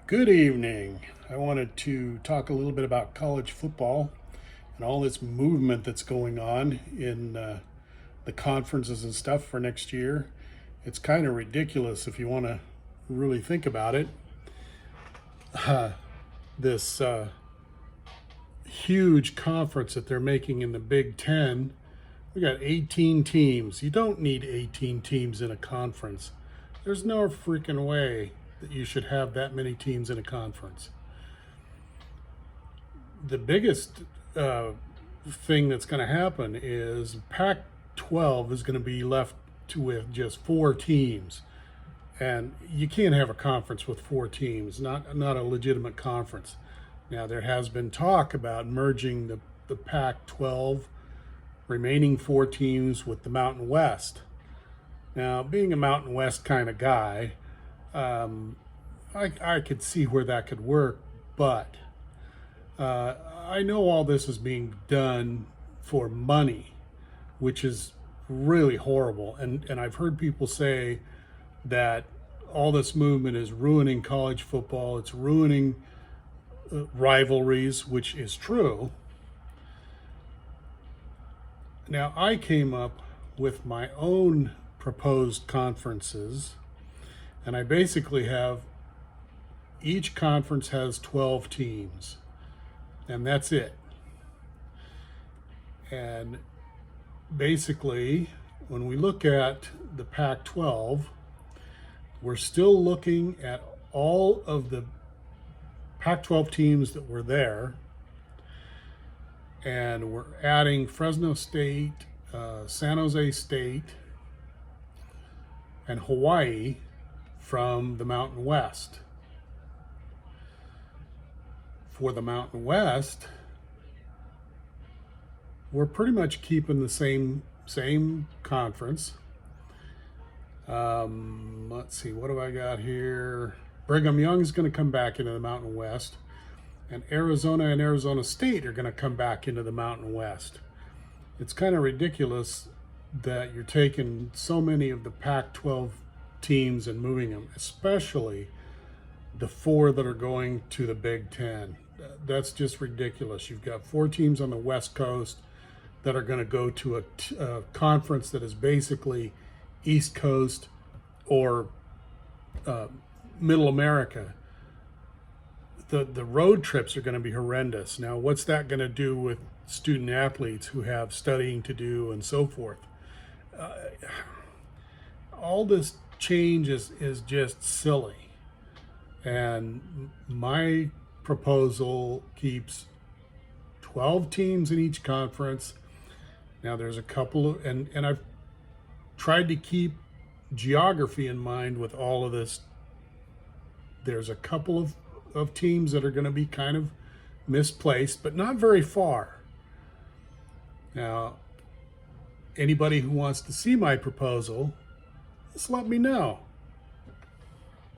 Good evening. I wanted to talk a little bit about college football and all this movement that's going on in the conferences and stuff for next year. It's kind of ridiculous if you want to really think about it. This huge conference that they're making in the Big Ten, we got 18 teams. You don't need 18 teams in a conference. There's no freaking way that you should have that many teams in a conference. The biggest thing that's going to happen is Pac-12 is going to be left with just 4 teams, and you can't have a conference with 4 teams. Not a legitimate conference. Now there has been talk about merging the Pac-12 remaining 4 teams with the Mountain West. Now, being a Mountain West kind of guy, I could see where that could work, but I know all this is being done for money, which is really horrible. And I've heard people say that all this movement is ruining college football, it's ruining rivalries, which is true. Now, I came up with my own proposed conferences, and I basically have each conference has 12 teams, and that's it. And basically, when we look at the Pac-12, we're still looking at all of the Pac-12 teams that were there, and we're adding Fresno State, San Jose State, and Hawaii from the Mountain West. For the Mountain West, we're pretty much keeping the same conference. Let's see, what do I got here? Brigham Young is going to come back into the Mountain West, and Arizona and Arizona State are going to come back into the Mountain West. It's kind of ridiculous that you're taking so many of the Pac-12 teams and moving them, especially the 4 that are going to the Big Ten. That's just ridiculous. You've got 4 teams on the West Coast that are going to go to a conference that is basically East Coast or Middle America. The road trips are going to be horrendous. Now, what's that going to do with student athletes who have studying to do and so forth? All this change is just silly. And my proposal keeps 12 teams in each conference. Now there's a couple of, and I've tried to keep geography in mind with all of this. There's a couple of teams that are going to be kind of misplaced, but not very far. Now, anybody who wants to see my proposal, just let me know.